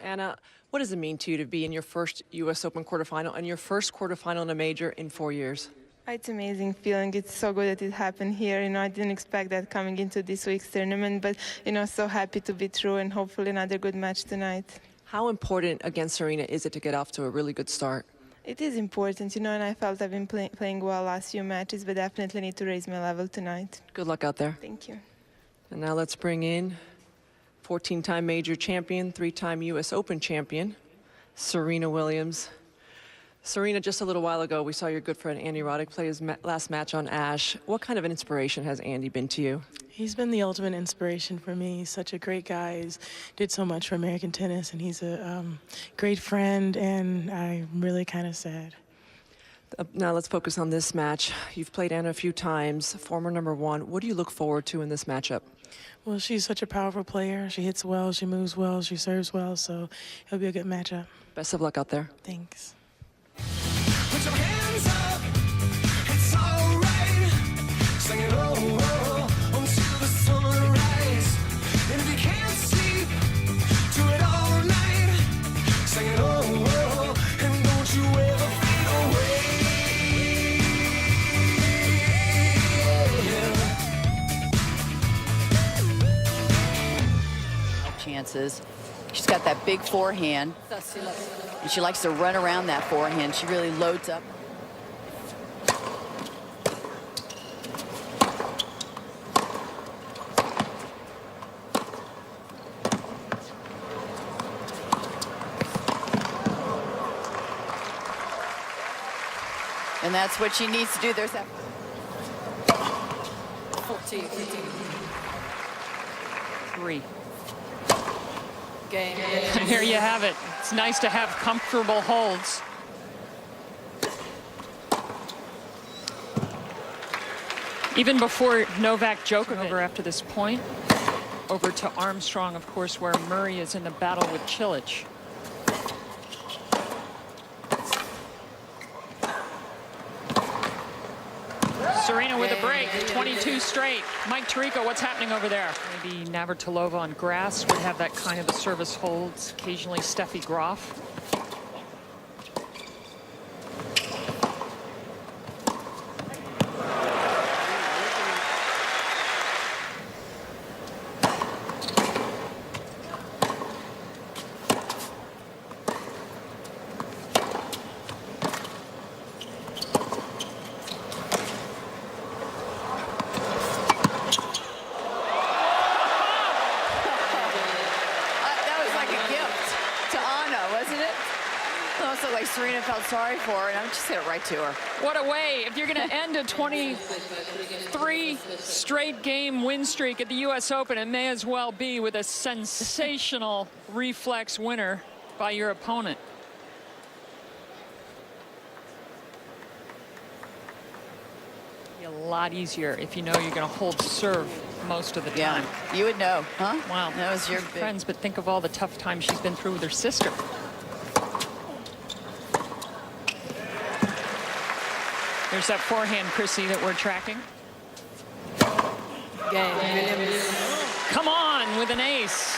Anna, what does it mean to you to be in your first U.S. Open quarterfinal and your first quarterfinal in a major in 4 years? It's an amazing feeling. It's so good that it happened here. I didn't expect that coming into this week's tournament, but, so happy to be through and hopefully another good match tonight. How important against Serena is it to get off to a really good start? It is important, and I felt I've been playing well last few matches, but definitely need to raise my level tonight. Good luck out there. Thank you. And now let's bring in 14-time major champion, 3-time U.S. Open champion, Serena Williams. Serena, just a little while ago, we saw your good friend Andy Roddick play his last match on Ash. What kind of an inspiration has Andy been to you? He's been the ultimate inspiration for me. He's such a great guy. He's did so much for American tennis, and he's a great friend, and I'm really kind of sad. Now let's focus on this match. You've played Anna a few times, former #1. What do you look forward to in this matchup? Well, she's such a powerful player. She hits well, she moves well, she serves well, so it'll be a good matchup. Best of luck out there. Thanks. Put your hands up, it's all right. Sing it until the sunrise. And if you can't sleep, do it all night. Sing it and don't you ever fade away. Chances. She's got that big forehand. And she likes to run around that forehand. She really loads up. And that's what she needs to do. There's that. 14. 3. Game. And here you have it. It's nice to have comfortable holds. Even before Novak Djokovic over after this point, over to Armstrong, of course, where Murray is in the battle with Cilic. Serena with a break, 22 straight. Mike Tirico, what's happening over there? Maybe Navratilova on grass would have that kind of a service holds. Occasionally Steffi Graf. Like Serena felt sorry for her, and I'm just hit it right to her. What a way. If you're going to end a 23 straight game win streak at the U.S. Open, it may as well be with a sensational reflex winner by your opponent. Be a lot easier if you know you're going to hold serve most of the time. Yeah, you would know, huh? Wow. That was your big friends, but think of all the tough times she's been through with her sister. There's that forehand, Chrissy, that we're tracking. Come on with an ace.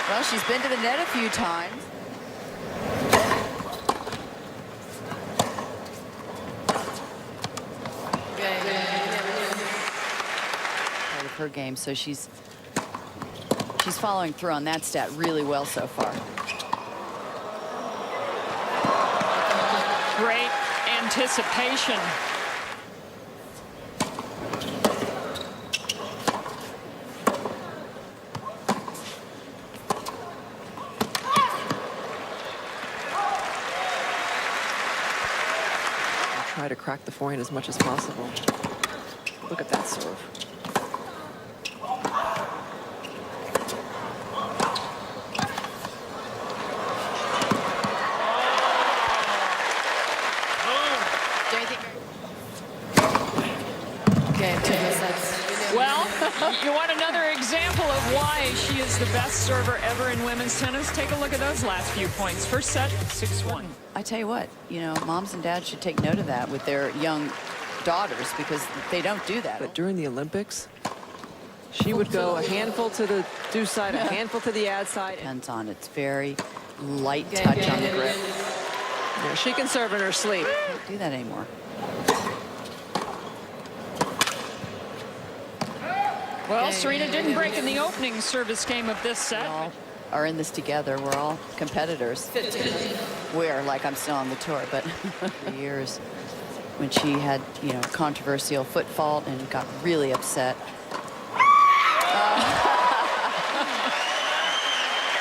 Well, she's been to the net a few times. Her game, so she's following through on that stat really well so far. Great anticipation. Try to crack the forehand as much as possible. Look at that serve. Okay, 2 sets. Well, You want another example of why she is the best server ever in women's tennis? Take a look at those last few points. First set, 6-1. I tell you what, you know, moms and dads should take note of that with their young daughters because they don't do that. But during the Olympics, she would go a handful to the do side, a handful to the ad side. Depends on it's very light touch on the grip. Yeah, she can serve in her sleep. Can't do that anymore. Well, Serena didn't break in the opening service game of this set. We all are in this together. We're all competitors. We're like I'm still on the tour, but for years when she had, you know, controversial foot fault and got really upset.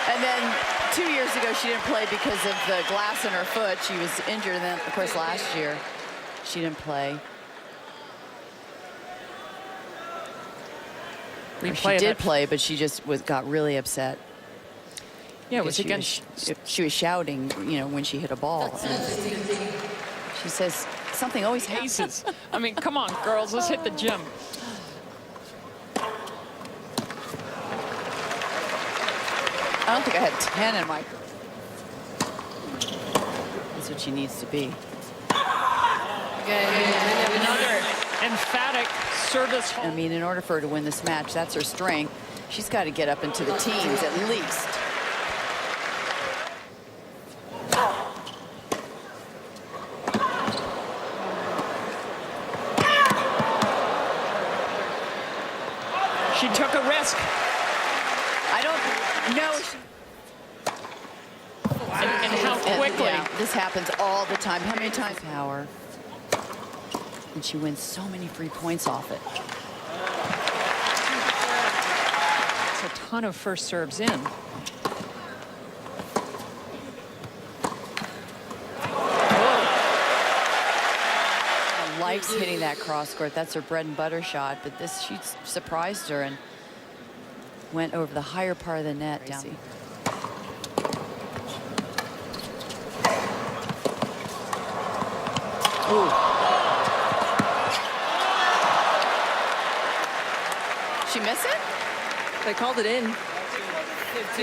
And then 2 years ago, she didn't play because of the glass in her foot. She was injured. And then, of course, last year, she didn't play. Or she did play, but she just got really upset. Yeah, it was Because against. she was shouting, you know, when she hit a ball. And she says something always happens. Aces. I mean, come on, girls, let's hit the gym. I don't think I had 10 in my. That's what she needs to be. Another emphatic service. I mean, in order for her to win this match, that's her strength. She's got to get up into the teens at least. She took a risk. I don't know. And how quickly. Yeah, this happens all the time. How many times? Power. And she wins so many free points off it. It's a ton of first serves in. Likes hitting that cross court. That's her bread and butter shot. But this, she surprised her and went over the higher part of the net. Down. Ooh. She miss it? They called it in. This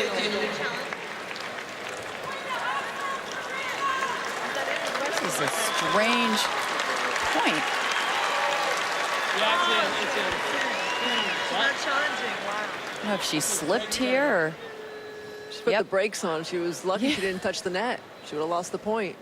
is a strange point. Yeah, it's in. Not challenging. Wow. I don't know if she slipped here or. She put the brakes on. She was lucky she didn't touch the net. She would have lost the point.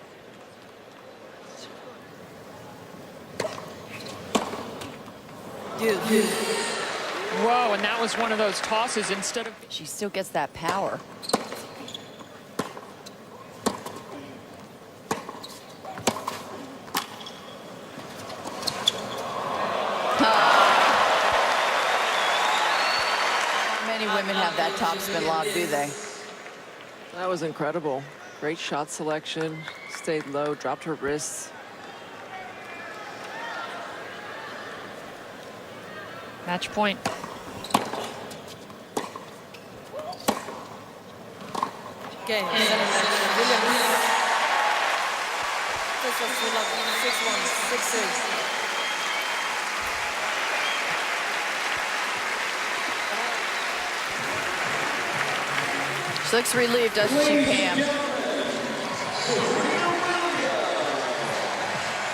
Whoa, and that was one of those tosses instead of. She still gets that power. Not many women have that topspin lob, do they? That was incredible. Great shot selection. Stayed low, dropped her wrists. Match point. Okay, 6-1, 6-6. She looks relieved, doesn't she, Pam?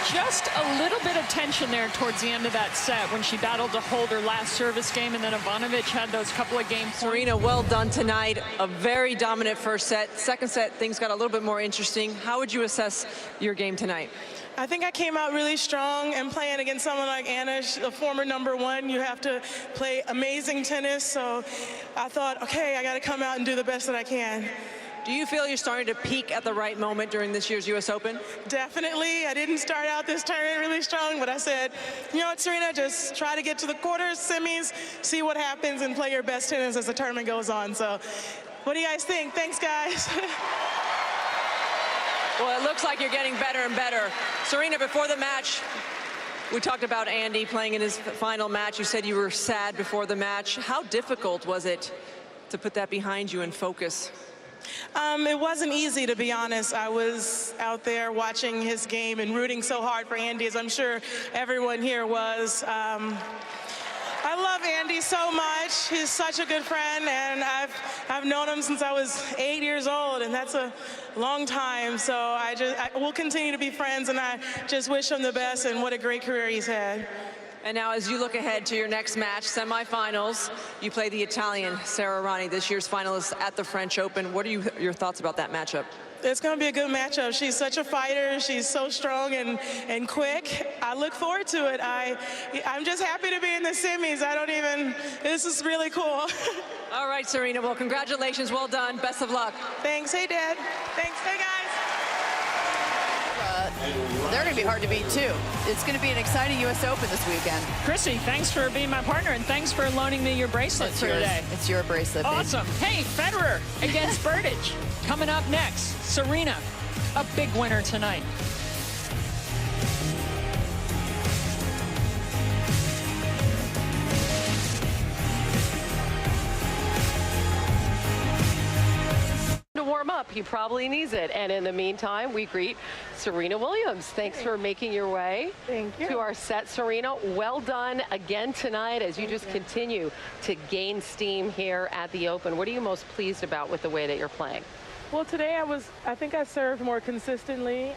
Just a little bit of tension there towards the end of that set when she battled to hold her last service game, and then Ivanovic had those couple of game points. Serena, well done tonight. A very dominant first set. Second set, things got a little bit more interesting. How would you assess your game tonight? I think I came out really strong, and playing against someone like Anna, a former #1, you have to play amazing tennis. So I thought, okay, I got to come out and do the best that I can. Do you feel you're starting to peak at the right moment during this year's U.S. Open? Definitely. I didn't start out this tournament really strong, but I said, you know what, Serena, just try to get to the quarters, semis, see what happens, and play your best tennis as the tournament goes on. So what do you guys think? Thanks, guys. Well, it looks like you're getting better and better. Serena, before the match, we talked about Andy playing in his final match. You said you were sad before the match. How difficult was it to put that behind you and focus? It wasn't easy, to be honest. I was out there watching his game and rooting so hard for Andy, as I'm sure everyone here was. I I love Andy so much. He's such a good friend, and I've known him since I was 8 years old, and that's a long time. So we'll continue to be friends, and I just wish him the best, and what a great career he's had. And now as you look ahead to your next match, semifinals, you play the Italian Sara Rani, this year's finalist at the French Open. What are your thoughts about that matchup? It's going to be a good matchup. She's such a fighter. She's so strong and quick. I look forward to it. I'm just happy to be in the semis. This is really cool. All right, Serena. Well, congratulations. Well done. Best of luck. Thanks. Hey, Dad. Thanks. Hey, guys. They're going to be hard to beat, too. It's going to be an exciting U.S. Open this weekend. Chrissy, thanks for being my partner, and thanks for loaning me your bracelet for today. It's your bracelet, babe. Awesome. Hey, Federer against Berdych. Coming up next, Serena, a big winner tonight. To warm up, he probably needs it. And in the meantime, we greet Serena Williams. Thanks for making your way to our set, Serena. Well done again tonight as you just continue to gain steam here at the Open. What are you most pleased about with the way that you're playing? Well, today I think I served more consistently.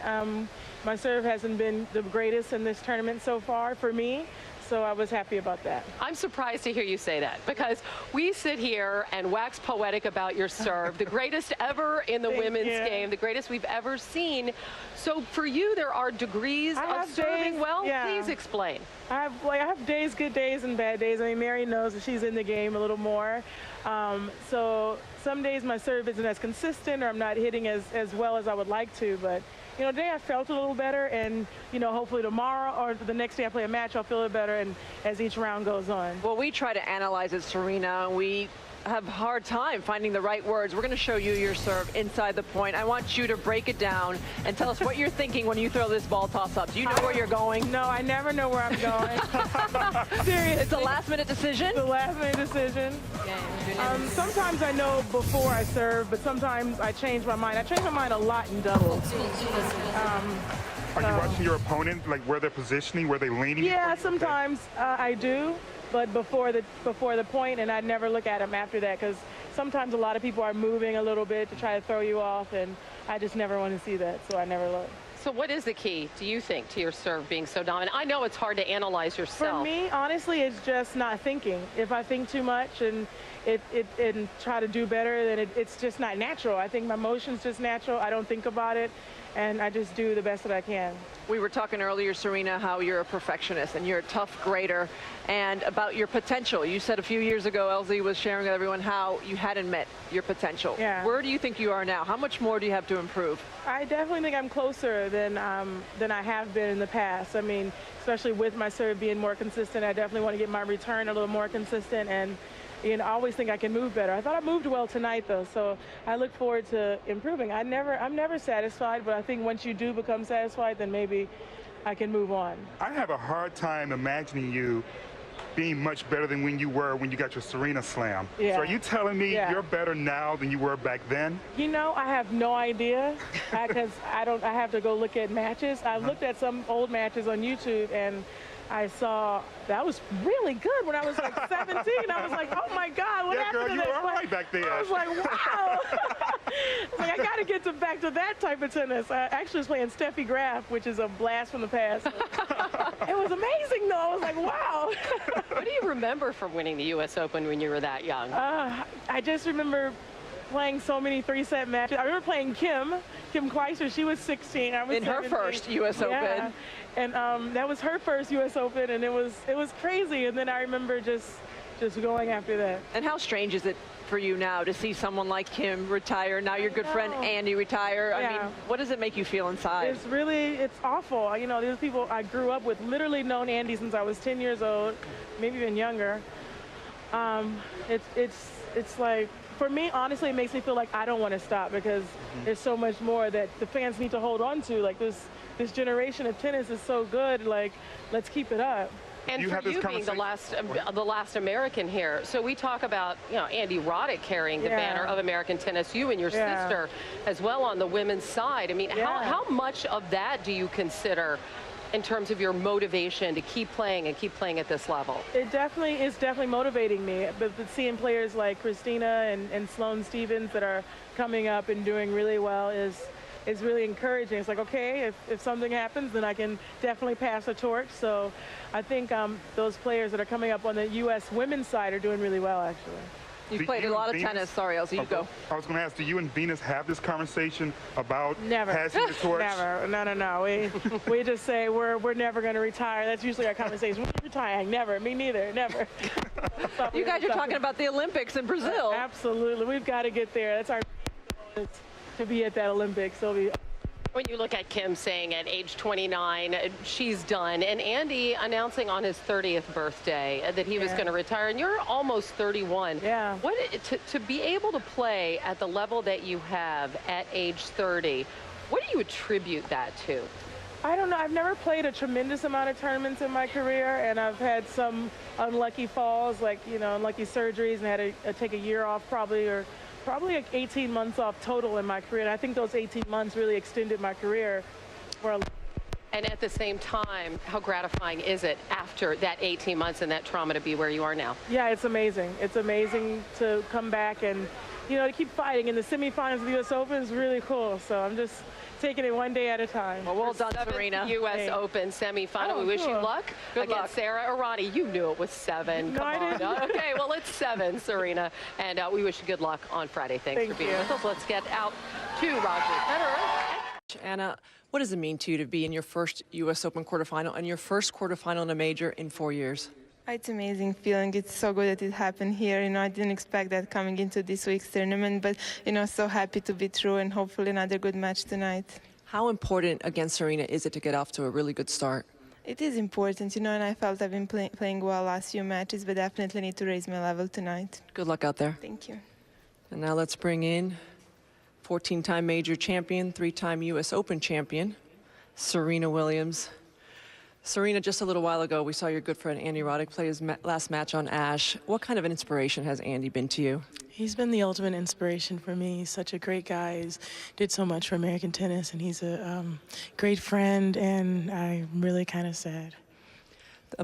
My serve hasn't been the greatest in this tournament so far for me, so I was happy about that. I'm surprised to hear you say that because we sit here and wax poetic about your serve, the greatest ever in the women's game, the greatest we've ever seen. So for you, there are degrees of serving well. Please explain. I have days, good days and bad days. I mean, Mary knows that she's in the game a little more. So some days my serve isn't as consistent or I'm not hitting as well as I would like to, but you know, today I felt a little better, and you know, hopefully tomorrow or the next day I play a match, I'll feel it better, and as each round goes on. Well, we try to analyze it, Serena. We have a hard time finding the right words. We're going to show you your serve inside the point. I want you to break it down and tell us what you're thinking when you throw this ball toss up. Do you know where you're going? No, I never know where I'm going. Seriously. It's a last-minute decision? It's a last-minute decision. Sometimes I know before I serve, but sometimes I change my mind. I change my mind a lot in doubles. Are you watching your opponent, like where they're positioning, where they're leaning? Yeah, sometimes I do, but before the point, and I never look at them after that because sometimes a lot of people are moving a little bit to try to throw you off, and I just never want to see that, so I never look. So what is the key, do you think, to your serve being so dominant? I know it's hard to analyze yourself. For me, honestly, it's just not thinking. If I think too much and try to do better, then it's just not natural. I think my motion's just natural. I don't think about it, and I just do the best that I can. We were talking earlier, Serena, how you're a perfectionist and you're a tough grader, and about your potential. You said a few years ago, LZ was sharing with everyone how you hadn't met your potential. Yeah. Where do you think you are now? How much more do you have to improve? I definitely think I'm closer than I have been in the past. I mean, especially with my serve being more consistent, I definitely want to get my return a little more consistent, and you know, I always think I can move better. I thought I moved well tonight, though, so I look forward to improving. I'm never satisfied, but I think once you do become satisfied, then maybe I can move on. I have a hard time imagining you being much better than when you got your Serena slam. Yeah. So are you telling me Yeah. you're better now than you were back then? You know, I have no idea because I have to go look at matches. I looked at some old matches on YouTube, and I saw that was really good when I was like 17. I was like, oh my God, what happened girl, to you this? were all right back then. I was like, wow. I got to get back to that type of tennis. I actually was playing Steffi Graf, which is a blast from the past. It was amazing, though. I was like, wow. What do you remember from winning the U.S. Open when you were that young? I just remember playing so many three-set matches. I remember playing Kim Kleister. She was 16. I was in 17. her first U.S. Open. And that was her first U.S. Open, and it was crazy. And then I remember just going after that. And how strange is it for you now to see someone like Kim retire? Now your good friend Andy retire. I mean, what does it make you feel inside? It's awful. You know, there's people I grew up with, literally known Andy since I was 10 years old, maybe even younger. It's like, for me, honestly, it makes me feel like I don't want to stop because there's so much more that the fans need to hold on to. Like this generation of tennis is so good. Like, let's keep it up. And for you being the last American here, so we talk about, you know, Andy Roddick carrying the banner of American tennis, you and your sister as well on the women's side. I mean, how much of that do you consider in terms of your motivation to keep playing and keep playing at this level? It definitely is motivating me. But seeing players like Christina and Sloane Stephens that are coming up and doing really well is really encouraging. It's like, okay, if something happens, then I can definitely pass the torch. So I think those players that are coming up on the U.S. women's side are doing really well, actually. You've played a lot of tennis. Sorry, Elsie, you go. I was going to ask, do you and Venus have this conversation about Never. passing the torch? Never. No. We just say we're never going to retire. That's usually our conversation. We're retiring. Never. Me neither. Never. You guys are talking about the Olympics in Brazil. Absolutely. We've got to get there. That's our to be at that Olympics. So when you look at Kim saying at age 29, she's done, and Andy announcing on his 30th birthday that he was going to retire, and you're almost 31. Yeah. What to be able to play at the level that you have at age 30, what do you attribute that to? I don't know. I've never played a tremendous amount of tournaments in my career, and I've had some unlucky falls, like, unlucky surgeries, and had to take a year off probably like 18 months off total in my career. And I think those 18 months really extended my career for And at the same time, how gratifying is it after that 18 months and that trauma to be where you are now? Yeah, it's amazing. It's amazing to come back and, to keep fighting. And the semifinals of the U.S. Open is really cool. So I'm just taking it one day at a time. Well done, Serena. U.S. Open semifinal. We wish you luck. Good luck. Against Sarah or Ronnie. You knew it was 7. No, I didn't. Okay, well, it's 7, Serena. And we wish you good luck on Friday. Thanks for being with us. Let's get out to Roger Federer. Anna, what does it mean to you to be in your first U.S. Open quarterfinal and your first quarterfinal in a major in 4 years? It's an amazing feeling. It's so good that it happened here. I didn't expect that coming into this week's tournament, but, so happy to be through and hopefully another good match tonight. How important against Serena is it to get off to a really good start? It is important, and I felt I've been playing well last few matches, but definitely need to raise my level tonight. Good luck out there. Thank you. And now let's bring in 14-time major champion, 3-time U.S. Open champion, Serena Williams. Serena, just a little while ago, we saw your good friend Andy Roddick play his last match on Ash. What kind of an inspiration has Andy been to you? He's been the ultimate inspiration for me. He's such a great guy. He's did so much for American tennis, and he's a great friend, and I'm really kind of sad.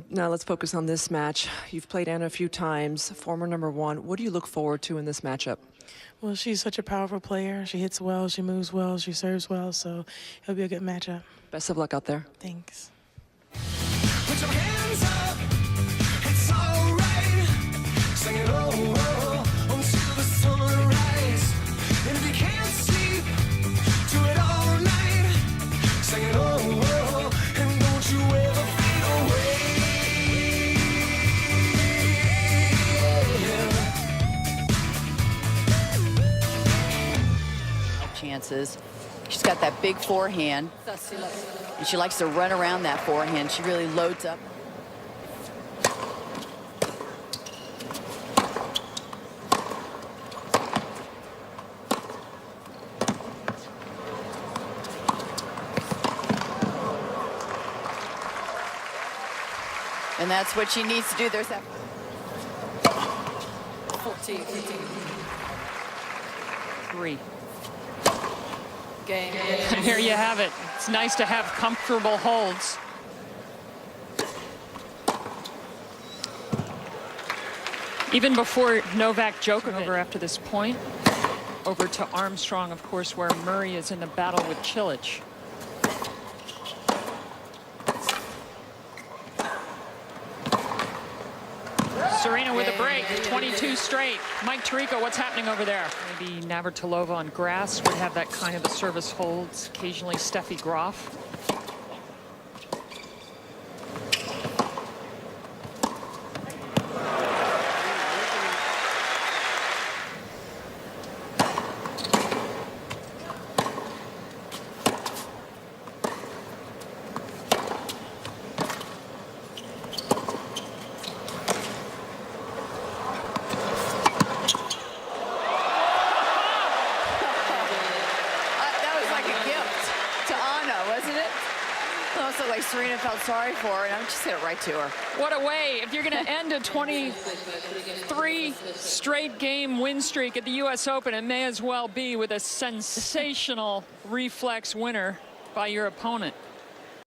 Now let's focus on this match. You've played Anna a few times, former #1. What do you look forward to in this matchup? Well, she's such a powerful player. She hits well, she moves well, she serves well, so it'll be a good matchup. Best of luck out there. Thanks. Put your hands up, it's alright. Sing it until the sunrise. And if you can't sleep, do it all night. Sing it and don't you ever fade away. Chances. She's got that big forehand. And she likes to run around that forehand. She really loads up. And that's what she needs to do. There's that. 3. Game. And here you have it. It's nice to have comfortable holds. Even before Novak Djokovic over after this point, over to Armstrong, of course, where Murray is in the battle with Cilic. Serena with a break, 22 straight. Mike Tirico, what's happening over there? Maybe Navratilova on grass would have that kind of a service holds. Occasionally Steffi Graf. Like Serena felt sorry for her, and I'm just hit it right to her. What a way. If you're going to end a 23 straight game win streak at the U.S. Open, it may as well be with a sensational reflex winner by your opponent.